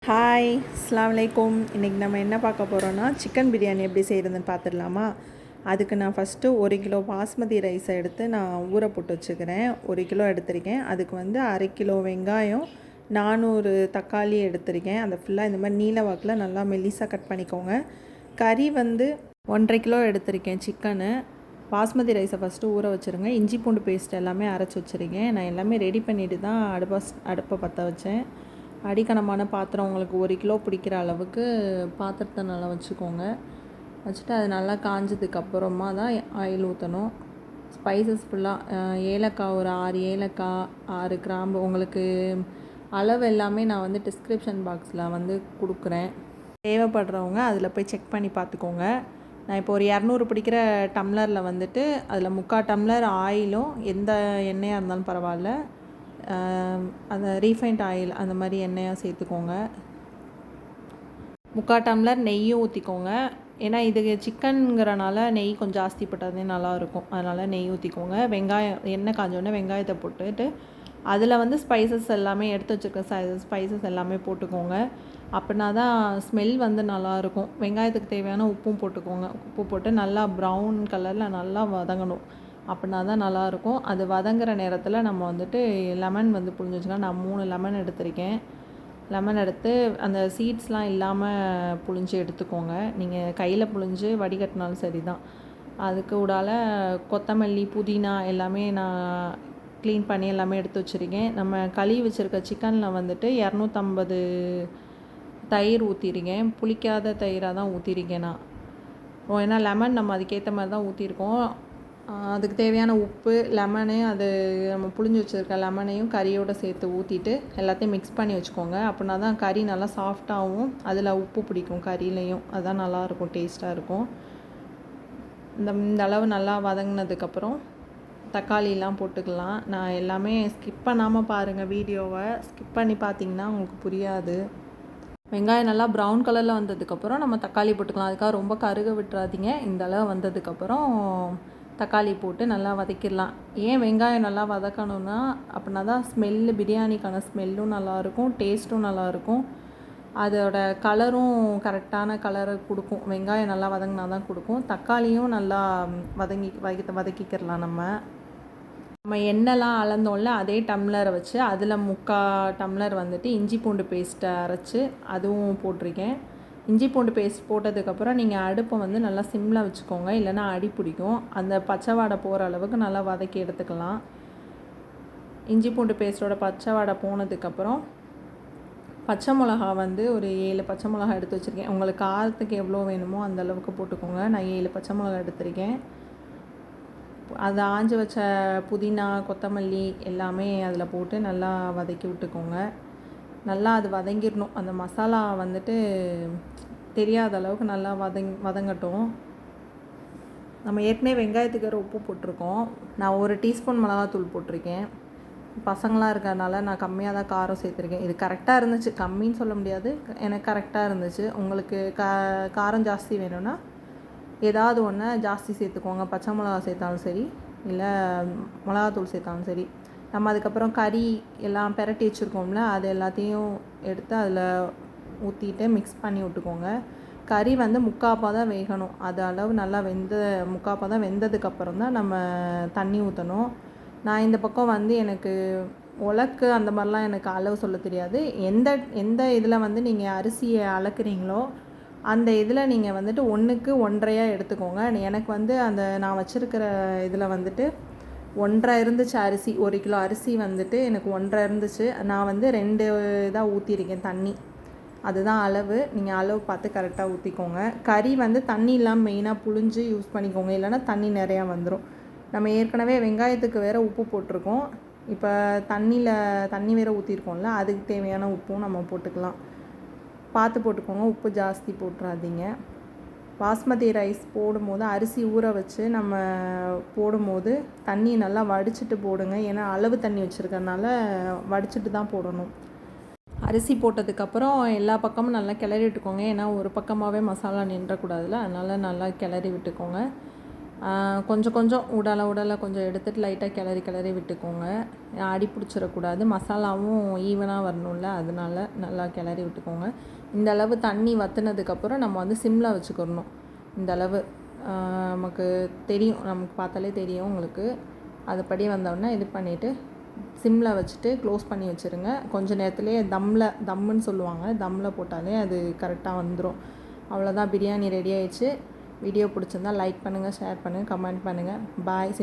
Hi அஸ்ஸலாமு அலைக்கும். இன்றைக்கி நம்ம என்ன பார்க்க போகிறோன்னா சிக்கன் பிரியாணி எப்படி செய்கிறதுன்னு பார்த்துடலாமா. அதுக்கு நான் ஃபஸ்ட்டு 1 கிலோ பாஸ்மதி ரைஸை எடுத்து நான் ஊற போட்டு வச்சுக்கிறேன். 1 கிலோ எடுத்திருக்கேன். அதுக்கு வந்து 1/2 கிலோ வெங்காயம், 400 தக்காளி எடுத்திருக்கேன். அதை ஃபுல்லாக இந்த மாதிரி நீல வாக்கில் நல்லா மெல்லிசாக கட் பண்ணிக்கோங்க. கறி வந்து 1.5 கிலோ எடுத்திருக்கேன் சிக்கனு. பாஸ்மதி ரைஸை ஃபஸ்ட்டு ஊற வச்சுருங்க. இஞ்சி பூண்டு பேஸ்ட் எல்லாமே அரைச்சி வச்சுருக்கேன். நான் எல்லாமே ரெடி பண்ணிவிட்டு தான் அடுப்பை பற்ற வச்சேன். அடிக்கனமான பாத்திரம் உங்களுக்கு 1 கிலோ பிடிக்கிற அளவுக்கு பாத்திரத்தை நல்லா வச்சுக்கோங்க. வச்சுட்டு அது நல்லா காஞ்சதுக்கப்புறமா தான் ஆயில் ஊற்றணும். ஸ்பைசஸ் ஃபுல்லாக ஏலக்காய் ஒரு 6 ஏலக்காய், 6 கிராம்பு, உங்களுக்கு அளவு எல்லாமே நான் வந்து டிஸ்கிரிப்ஷன் பாக்ஸில் வந்து கொடுக்குறேன். தேவைப்படுறவங்க அதில் போய் செக் பண்ணி பார்த்துக்கோங்க. நான் இப்போ ஒரு 200 பிடிக்கிற டம்ளரில் வந்துட்டு அதில் 3/4 டம்ளர் ஆயிலும், எந்த எண்ணெயாக இருந்தாலும் பரவாயில்ல, அந்த ரீஃபைண்ட் ஆயில் அந்த மாதிரி எண்ணெயாக சேர்த்துக்கோங்க. 3/4 டம்ளர் நெய்யும் ஊற்றிக்கோங்க. ஏன்னா இது சிக்கனுங்கிறனால நெய் கொஞ்சம் ஜாஸ்தி போட்டாதே நல்லாயிருக்கும். அதனால் நெய் ஊற்றிக்கோங்க. வெங்காயம் எண்ணெய் காஞ்சோடனே வெங்காயத்தை போட்டுட்டு அதில் வந்து ஸ்பைசஸ் எல்லாமே எடுத்து வச்சுருக்க ஸ்பைசஸ் எல்லாமே போட்டுக்கோங்க. அப்படின்னா தான் ஸ்மெல் வந்து நல்லாயிருக்கும். வெங்காயத்துக்கு தேவையான உப்பும் போட்டுக்கோங்க. உப்பு போட்டு நல்லா ப்ரௌன் கலரில் நல்லா வதங்கணும். அப்படின்னா தான் நல்லாயிருக்கும். அது வதங்குற நேரத்தில் நம்ம வந்துட்டு லெமன் வந்து புழிஞ்சு வச்சுக்கலாம். நான் 3 லெமன் எடுத்திருக்கேன். லெமன் எடுத்து அந்த சீட்ஸ்லாம் இல்லாமல் புழிஞ்சு எடுத்துக்கோங்க. நீங்கள் கையில் புழிஞ்சு வடிகட்டினாலும் சரி தான். அதுக்கு விடால கொத்தமல்லி, புதினா எல்லாமே நான் க்ளீன் பண்ணி எல்லாமே எடுத்து வச்சுருக்கேன். நம்ம கழுவி வச்சுருக்க சிக்கனில் வந்துட்டு 250 தயிர் ஊற்றிருக்கேன். புளிக்காத தயிராக தான் ஊற்றிருக்கேன் நான். ஏன்னா லெமன் நம்ம அதுக்கேற்ற மாதிரி தான் ஊற்றிருக்கோம். அதுக்கு தேவையான உப்பு, லெமனு, அது நம்ம புழிஞ்சு வச்சுருக்க லெமனையும் கறியோடு சேர்த்து ஊற்றிட்டு எல்லாத்தையும் மிக்ஸ் பண்ணி வச்சுக்கோங்க. அப்படின்னா தான் கறி நல்லா சாஃப்டாகவும் அதில் உப்பு பிடிக்கும் கறியிலையும். அதுதான் நல்லாயிருக்கும், டேஸ்ட்டாக இருக்கும். இந்த அளவு நல்லா வதங்கினதுக்கப்புறம் தக்காளிலாம் போட்டுக்கலாம். நான் எல்லாமே ஸ்கிப் பண்ணாமல் பாருங்கள் வீடியோவை. ஸ்கிப் பண்ணி பார்த்தீங்கன்னா உங்களுக்கு புரியாது. வெங்காயம் நல்லா ப்ரௌன் கலரில் வந்ததுக்கப்புறம் நம்ம தக்காளி போட்டுக்கலாம். அதுக்காக ரொம்ப கருக விட்டுறாதீங்க. இந்த அளவு வந்ததுக்கப்புறம் தக்காளி போட்டு நல்லா வதக்கிடலாம். ஏன் வெங்காயம் நல்லா வதக்கணும்னா அப்படின்னா தான் பிரியாணிக்கான ஸ்மெல்லும் நல்லாயிருக்கும், டேஸ்ட்டும் நல்லாயிருக்கும். அதோட கலரும் கரெக்டான கலரை கொடுக்கும். வெங்காயம் நல்லா வதங்கினா தான் கொடுக்கும். தக்காளியும் நல்லா வதக்கிக்கிறலாம். நம்ம எண்ணெய்லாம் அளந்தோம்ல, அதே டம்ளரை வச்சு அதில் 3/4 டம்ளர் வந்துட்டு இஞ்சி பூண்டு பேஸ்ட்டை அரைச்சி அதுவும் போட்டிருக்கேன். இஞ்சி பூண்டு பேஸ்ட் போட்டதுக்கப்புறம் நீங்கள் அடுப்பை வந்து நல்லா சிம்மில் வச்சுக்கோங்க, இல்லைனா அடி பிடிக்கும். அந்த பச்சை வாடை போகிற அளவுக்கு நல்லா வதக்கி எடுத்துக்கலாம். இஞ்சி பூண்டு பேஸ்ட்டோட பச்சை வாடை போனதுக்கப்புறம் பச்சை மிளகா வந்து ஒரு 7 பச்சை மிளகா எடுத்து வச்சுருக்கேன். உங்களுக்கு காரத்துக்கு எவ்வளோ வேணுமோ அந்த அளவுக்கு போட்டுக்கோங்க. நான் 7 பச்சை மிளகா எடுத்திருக்கேன். அதை ஆஞ்சு வச்ச புதினா, கொத்தமல்லி எல்லாமே அதில் போட்டு நல்லா வதக்கி விட்டுக்கோங்க. நல்லா அது வதங்கிடணும். அந்த மசாலா வந்துட்டு தெரியாத அளவுக்கு நல்லா வதங்கட்டும். நம்ம ஏற்கனவே வெங்காயத்துக்கு வேறு உப்பு போட்டிருக்கோம். நான் 1 டீஸ்பூன் மிளகாத்தூள் போட்டிருக்கேன். பசங்களாம் இருக்கிறதுனால நான் கம்மியாக தான் காரம் சேர்த்துருக்கேன். இது கரெக்டாக இருந்துச்சு, கம்மின்னு சொல்ல முடியாது, எனக்கு கரெக்டாக இருந்துச்சு. உங்களுக்கு காரம் ஜாஸ்தி வேணும்னா ஏதாவது ஒன்று ஜாஸ்தி சேர்த்துக்கோங்க. பச்சை மிளகா சேர்த்தாலும் சரி, இல்லை மிளகாத்தூள் சேர்த்தாலும் சரி. நம்ம அதுக்கப்புறம் கறி எல்லாம் பெரட்டி வச்சுருக்கோம்ல, அது எல்லாத்தையும் எடுத்து அதில் ஊற்றிட்டு மிக்ஸ் பண்ணி விட்டுக்கோங்க. கறி வந்து முக்காப்பாக தான் வேகணும். அது அளவு நல்லா முக்காப்பாக தான் வெந்ததுக்கப்புறம் தான் நம்ம தண்ணி ஊற்றணும். நான் இந்த பக்கம் வந்து எனக்கு உலக்கு அந்த மாதிரிலாம் எனக்கு அளவு சொல்ல தெரியாது. எந்த இதில் வந்து நீங்கள் அரிசியை அளக்குறீங்களோ அந்த இதில் நீங்கள் வந்துட்டு 1க்கு 1.5 எடுத்துக்கோங்க. எனக்கு வந்து அந்த நான் வச்சுருக்கிற இதில் வந்துட்டு 1.5 இருந்துச்சு அரிசி. 1 கிலோ அரிசி வந்துட்டு எனக்கு 1.5 இருந்துச்சு. நான் வந்து 2 இதாக ஊற்றிருக்கேன் தண்ணி. அதுதான் அளவு. நீங்கள் அளவு பார்த்து கரெக்டாக ஊற்றிக்கோங்க. கறி வந்து தண்ணி இல்லாமல் மெயினாக புழிஞ்சு யூஸ் பண்ணிக்கோங்க, இல்லைனா தண்ணி நிறையா வந்துடும். நம்ம ஏற்கனவே வெங்காயத்துக்கு வேறு உப்பு போட்டிருக்கோம். இப்போ தண்ணி வேறு ஊற்றிருக்கோம்ல, அதுக்கு தேவையான உப்பும் நம்ம போட்டுக்கலாம். பார்த்து போட்டுக்கோங்க, உப்பு ஜாஸ்தி போட்டுறாதீங்க. பாஸ்மதி ரைஸ் போடும்போது அரிசி ஊற வச்சு நம்ம போடும்போது தண்ணி நல்லா வடிச்சிட்டு போடுங்க. ஏன்னா அளவு தண்ணி வச்சுருக்கறனால வடிச்சிட்டு தான் போடணும். அரிசி போட்டதுக்கப்புறம் எல்லா பக்கமும் நல்லா கிளறி விட்டுக்கோங்க. ஏன்னா ஒரு பக்கமாகவே மசாலா நின்றக்கூடாதுல, அதனால் நல்லா கிளறி விட்டுக்கோங்க. கொஞ்சம் கொஞ்சம் உடலை கொஞ்சம் எடுத்துகிட்டு லைட்டாக கிளறி விட்டுக்கோங்க. அடி பிடிச்சிடக்கூடாது. மசாலாவும் ஈவனாக வரணும்ல, அதனால நல்லா கிளறி விட்டுக்கோங்க. இந்த அளவு தண்ணி வற்றினதுக்கப்புறம் நம்ம வந்து சிம்மில் வச்சுக்கிறணும். இந்த அளவு நமக்கு தெரியும், நமக்கு பார்த்தாலே தெரியும் உங்களுக்கு. அதுபடி வந்தோடனே இது பண்ணிவிட்டு சிம்மில் வச்சுட்டு க்ளோஸ் பண்ணி வச்சுருங்க. கொஞ்சம் நேரத்துலேயே தம்முன்னு சொல்லுவாங்க, தம்மில் போட்டாலே அது கரெக்டாக வந்துடும். அவ்வளோதான், பிரியாணி ரெடி ஆயிடுச்சு. வீடியோ பிடிச்சிருந்தா லைக் பண்ணுங்கள், ஷேர் பண்ணுங்கள், கமெண்ட் பண்ணுங்கள். பாய்.